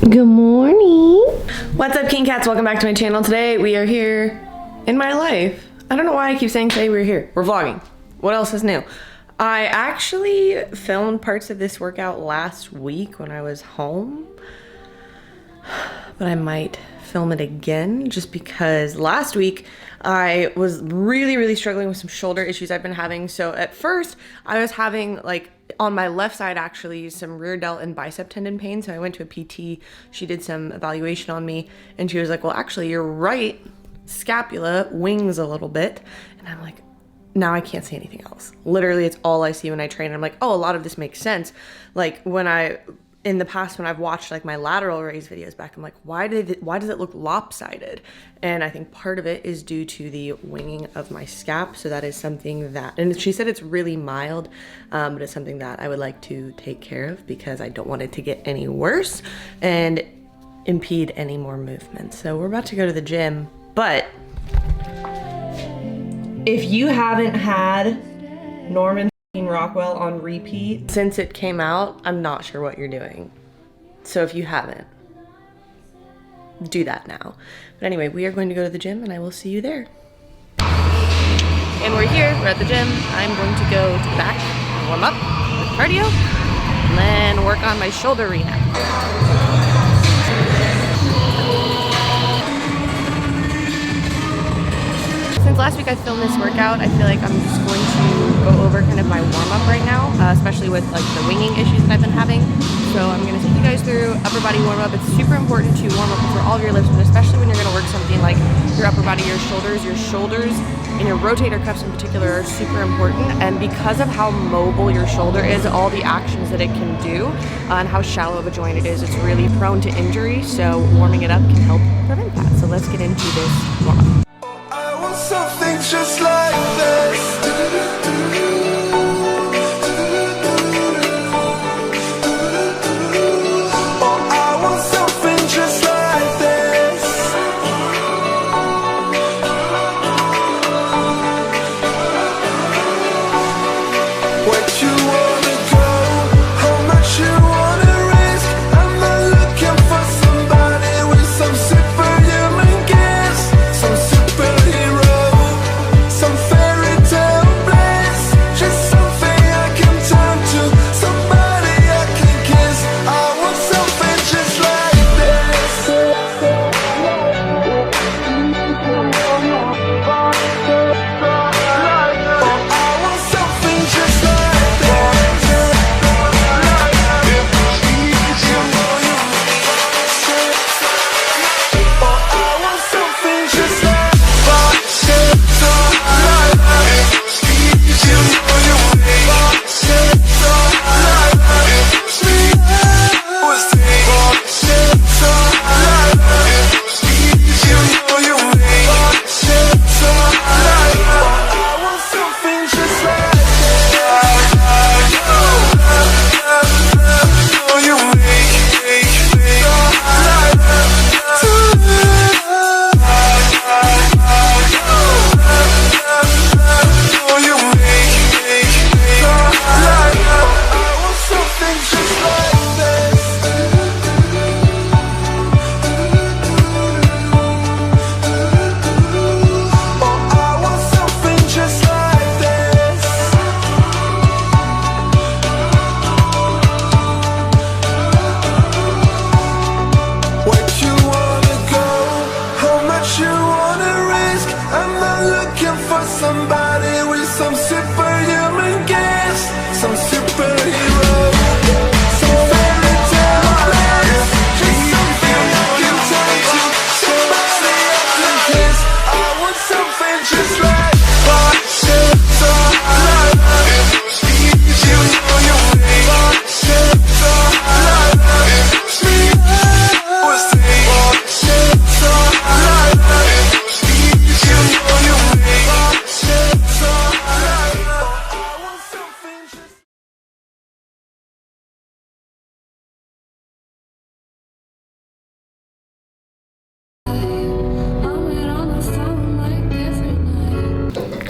Good morning. What's up, King Cats? Welcome back to my channel. Today we are here in my life. I don't know why I keep saying today we're here. We're vlogging. What else is new? I actually filmed parts of this workout last week when I was home, but I might film it again just because last week I was really struggling with some shoulder issues I've been having. So at first I was having, like, on my left side actually, some rear delt and bicep tendon pain. So I went to a PT. She did some evaluation on me and she was like, well, actually your right scapula wings a little bit. And I'm like, now I can't say anything else. Literally, it's all I see when I train. And I'm like, oh, a lot of this makes sense. Like in the past when I've watched like my lateral raise videos back, I'm like, why does it look lopsided? And I think part of it is due to the winging of my scap. So that is something that, and she said it's really mild, but it's something that I would like to take care of because I don't want it to get any worse and impede any more movement. So we're about to go to the gym, but if you haven't had Norman Rockwell on repeat since it came out, I'm not sure what you're doing. So if you haven't, do that now. But anyway, we are going to go to the gym and I will see you there. And we're here, we're at the gym. I'm going to go to the back, warm up with cardio, and then work on my shoulder rehab. Since last week I filmed this workout, I feel like I'm just going to go over kind of my warm-up right now, especially with like the winging issues that I've been having. So I'm gonna take you guys through upper body warm-up. It's super important to warm up for all of your lifts, but especially when you're gonna work something like your upper body, your shoulders and your rotator cuffs in particular are super important. And because of how mobile your shoulder is, all the actions that it can do, and how shallow of a joint it is, it's really prone to injury. So warming it up can help prevent that. So let's get into this warm-up. Something just like this. Oh, I want something just like this. Where you wanna go? How much you wanna risk? I'm not looking for somebody with some superhuman gifts, some superhero. Somebody with some superhuman gifts, some superhero, some fairy tale bliss, just something I can turn to, somebody I can kiss. I want something just like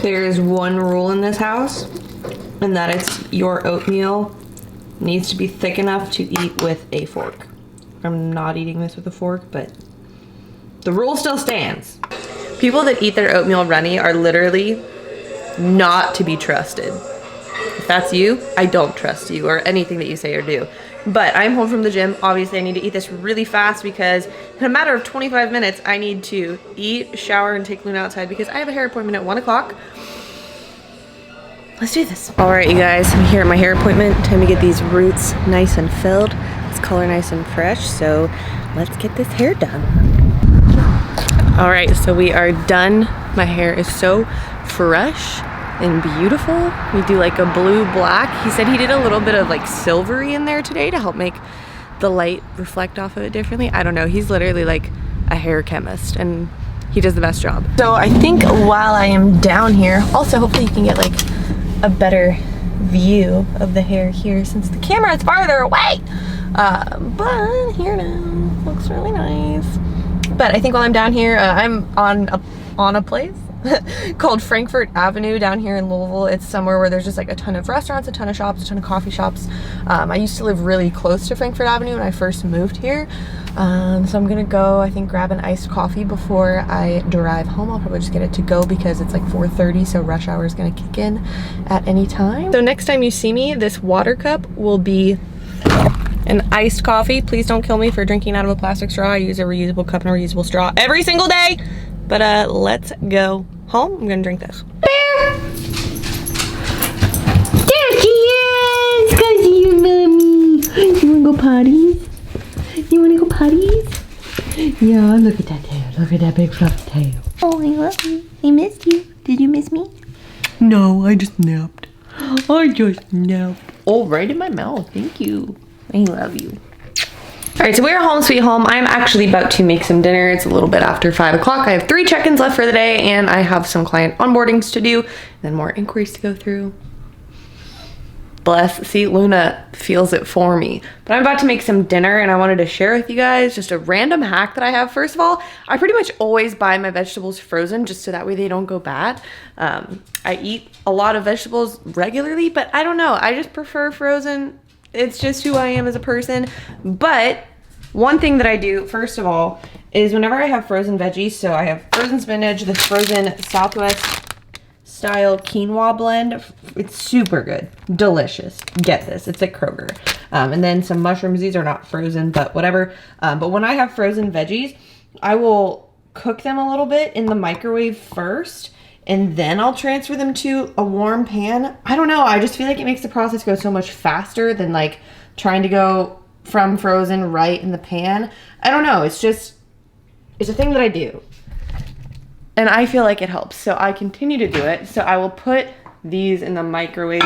There is one rule in this house, and that is your oatmeal needs to be thick enough to eat with a fork. I'm not eating this with a fork, but the rule still stands. People that eat their oatmeal runny are literally not to be trusted. If that's you, I don't trust you or anything that you say or do. But I'm home from the gym. Obviously, I need to eat this really fast because in a matter of 25 minutes, I need to eat, shower, and take Luna outside because I have a hair appointment at 1 o'clock. Let's do this. All right, you guys, I'm here at my hair appointment. Time to get these roots nice and filled. This color nice and fresh. So let's get this hair done. All right, so we are done. My hair is so fresh and beautiful. We do like a blue black. He said he did a little bit of like silvery in there today to help make the light reflect off of it differently. I don't know. He's literally like a hair chemist and he does the best job. So I think while I am down here, also hopefully you can get like a better view of the hair here since the camera is farther away. But here now, looks really nice. But I think while I'm down here, I'm on a place called Frankfurt Avenue down here in Louisville. It's somewhere where there's just like a ton of restaurants, a ton of shops, a ton of coffee shops. I used to live really close to Frankfurt Avenue when I first moved here. So I'm gonna go, I think, grab an iced coffee before I drive home. I'll probably just get it to go because it's like 4:30, so rush hour is gonna kick in at any time. So next time you see me, this water cup will be an iced coffee. Please don't kill me for drinking out of a plastic straw. I use a reusable cup and a reusable straw every single day. But let's go home. I'm gonna drink this. Bear! There she is! Cause you love me. You wanna go potties? You wanna go potties? Yeah, look at that tail. Look at that big fluffy tail. Oh, I love you. I missed you. Did you miss me? No, I just napped. I just napped. Oh, right in my mouth. Thank you. I love you. All right, so we're home sweet home. I'm actually about to make some dinner. It's a little bit after 5 o'clock. I have 3 check-ins left for the day and I have some client onboardings to do, then more inquiries to go through. Bless, see, Luna feels it for me. But I'm about to make some dinner and I wanted to share with you guys just a random hack that I have. First of all, I pretty much always buy my vegetables frozen just so that way they don't go bad. I eat a lot of vegetables regularly, but I don't know, I just prefer frozen. It's just who I am as a person. But one thing that I do, first of all, is whenever I have frozen veggies, so I have frozen spinach, this frozen Southwest style quinoa blend. It's super good, delicious. Get this, it's at Kroger. And then some mushrooms. These are not frozen, but whatever. But when I have frozen veggies, I will cook them a little bit in the microwave first, and then I'll transfer them to a warm pan. I don't know, I just feel like it makes the process go so much faster than like trying to go from frozen right in the pan. I don't know, it's a thing that I do. And I feel like it helps, so I continue to do it. So I will put these in the microwave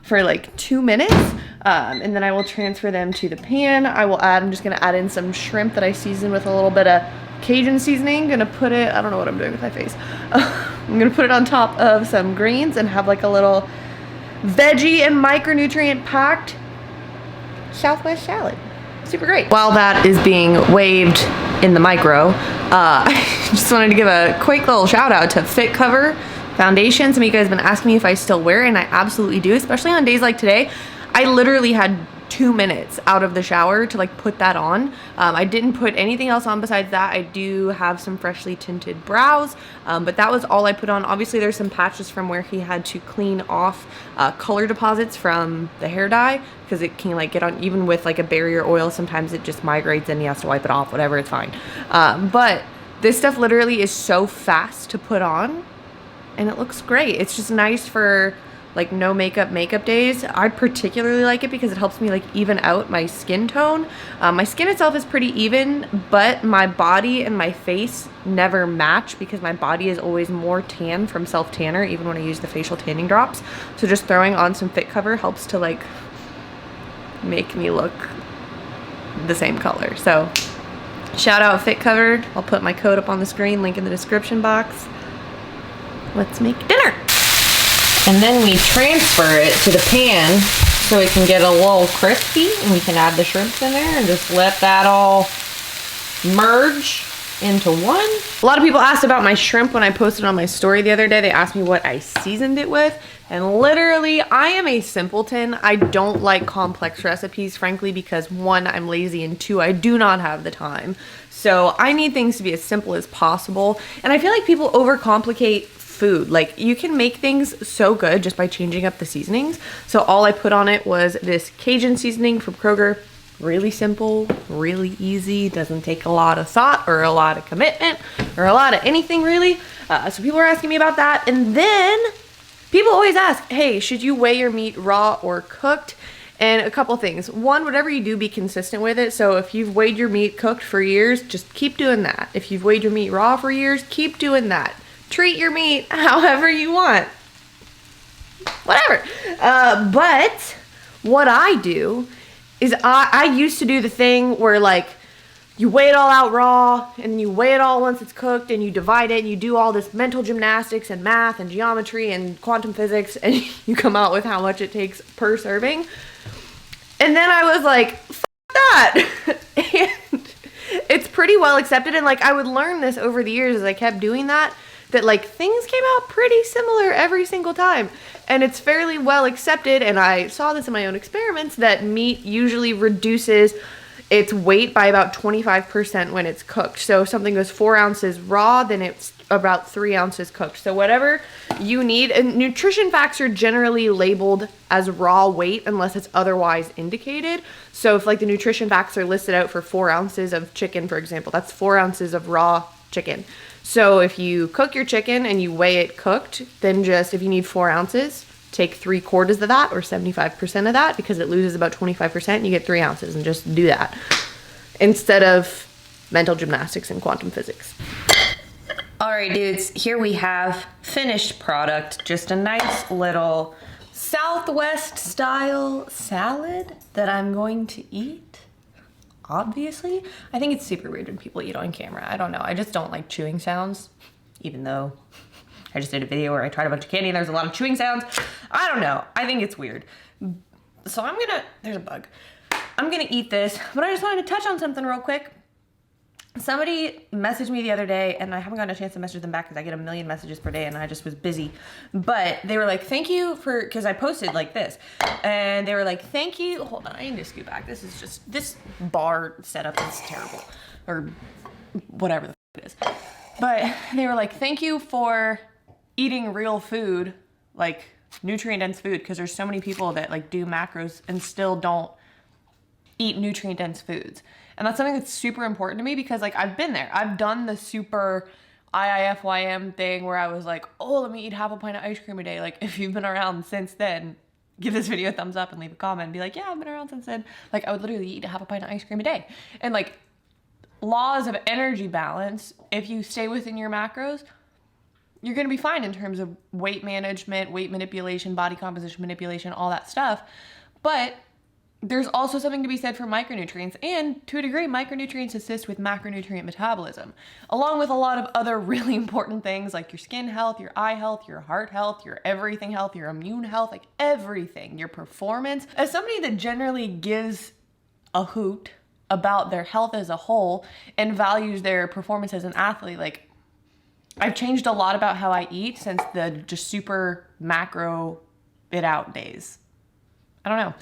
for like 2 minutes, and then I will transfer them to the pan. I'm just gonna add in some shrimp that I season with a little bit of Cajun seasoning. Gonna put it, I don't know what I'm doing with my face. I'm gonna put it on top of some greens and have like a little veggie and micronutrient packed Southwest salad. Super great. While that is being waved in the micro, I just wanted to give a quick little shout out to Fit Cover Foundation. Some of you guys have been asking me if I still wear it, and I absolutely do, especially on days like today. I literally had 2 minutes out of the shower to like put that on. I didn't put anything else on besides that. I do have some freshly tinted brows, but that was all I put on. Obviously there's some patches from where he had to clean off color deposits from the hair dye, because it can like get on, even with like a barrier oil, sometimes it just migrates and he has to wipe it off, whatever, it's fine. But this stuff literally is so fast to put on and it looks great. It's just nice for like no makeup days. I particularly like it because it helps me like even out my skin tone. My skin itself is pretty even, but my body and my face never match because my body is always more tan from self tanner, even when I use the facial tanning drops. So just throwing on some Fit Cover helps to like make me look the same color. So shout out Fit Cover. I'll put my code up on the screen, link in the description box. Let's make dinner. And then we transfer it to the pan so it can get a little crispy, and we can add the shrimps in there and just let that all merge into one. A lot of people asked about my shrimp when I posted on my story the other day. They asked me what I seasoned it with, And literally, I am a simpleton. I don't like complex recipes, frankly, because one, I'm lazy, and two, I do not have the time. So I need things to be as simple as possible. And I feel like people overcomplicate food. Like, you can make things so good just by changing up the seasonings. So all I put on it was this Cajun seasoning from Kroger. Really simple, really easy, doesn't take a lot of thought or a lot of commitment or a lot of anything really. So people are asking me about that. And then people always ask, hey, should you weigh your meat raw or cooked? And a couple things. One, whatever you do, be consistent with it. So if you've weighed your meat cooked for years, just keep doing that. If you've weighed your meat raw for years, keep doing that. Treat your meat however you want. Whatever. But what I do is I used to do the thing where, like, you weigh it all out raw and you weigh it all once it's cooked and you divide it and you do all this mental gymnastics and math and geometry and quantum physics and you come out with how much it takes per serving. And then I was like, F that. And it's pretty well accepted. And, like, I would learn this over the years as I kept doing that, like, things came out pretty similar every single time. And it's fairly well accepted, and I saw this in my own experiments, that meat usually reduces its weight by about 25% when it's cooked. So if something goes 4 ounces raw, then it's about 3 ounces cooked. So whatever you need, and nutrition facts are generally labeled as raw weight unless it's otherwise indicated. So if, like, the nutrition facts are listed out for 4 ounces of chicken, for example, that's 4 ounces of raw chicken. So if you cook your chicken and you weigh it cooked, then just, if you need 4 ounces, take 3/4 of that or 75% of that, because it loses about 25% and you get 3 ounces, and just do that instead of mental gymnastics and quantum physics. All right, dudes, here we have finished product. Just a nice little Southwest style salad that I'm going to eat. Obviously, I think it's super weird when people eat on camera. I don't know. I just don't like chewing sounds, even though I just did a video where I tried a bunch of candy and there's a lot of chewing sounds. I don't know. I think it's weird. So there's a bug. I'm gonna eat this, but I just wanted to touch on something real quick. Somebody messaged me the other day, and I haven't gotten a chance to message them back because I get a million messages per day and I just was busy. But they were like, thank you for, because I posted like this. And they were like, thank you. Hold on, I need to scoot back. This bar setup is terrible. Or whatever the f it is. But they were like, thank you for eating real food, like nutrient dense food, because there's so many people that, like, do macros and still don't eat nutrient dense foods. And that's something that's super important to me, because, like, I've been there. I've done the super IIFYM thing where I was like, oh, let me eat half a pint of ice cream a day. Like, if you've been around since then, give this video a thumbs up and leave a comment and be like, yeah, I've been around since then. Like, I would literally eat half a pint of ice cream a day. And, like, laws of energy balance, if you stay within your macros, you're going to be fine in terms of weight management, weight manipulation, body composition manipulation, all that stuff. But there's also something to be said for micronutrients, and to a degree, micronutrients assist with macronutrient metabolism, along with a lot of other really important things like your skin health, your eye health, your heart health, your everything health, your immune health, like everything, your performance. As somebody that generally gives a hoot about their health as a whole and values their performance as an athlete, like, I've changed a lot about how I eat since the just super macro it out days. I don't know.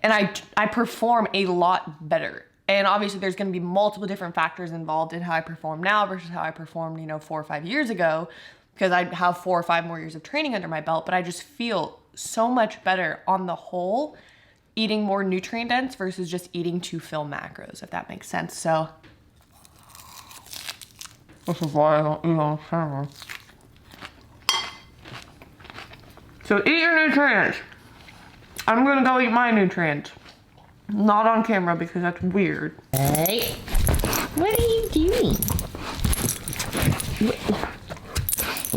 And I perform a lot better. And obviously there's going to be multiple different factors involved in how I perform now versus how I performed, 4 or 5 years ago, because I have 4 or 5 more years of training under my belt. But I just feel so much better on the whole eating more nutrient dense versus just eating to fill macros, if that makes sense. So this is why I don't eat on camera. So eat your nutrients. I'm gonna go eat my nutrients. Not on camera because that's weird. Hey, what are you doing?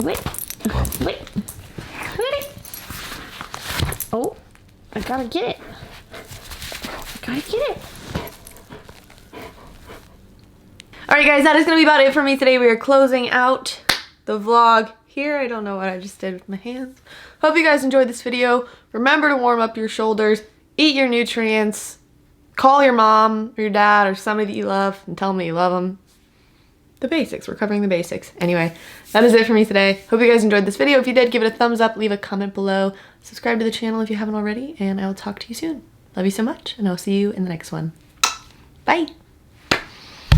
What? Oh, I gotta get it. Alright guys, that is going to be about it for me today. We are closing out the vlog here. I don't know what I just did with my hands. Hope you guys enjoyed this video. Remember to warm up your shoulders, eat your nutrients, call your mom or your dad or somebody that you love and tell them that you love them. the basics. We're covering the basics. Anyway, that is it for me today. Hope you guys enjoyed this video. If you did, give it a thumbs up, leave a comment below, subscribe to the channel if you haven't already, and I will talk to you soon. Love you so much, and I'll see you in the next one. Bye.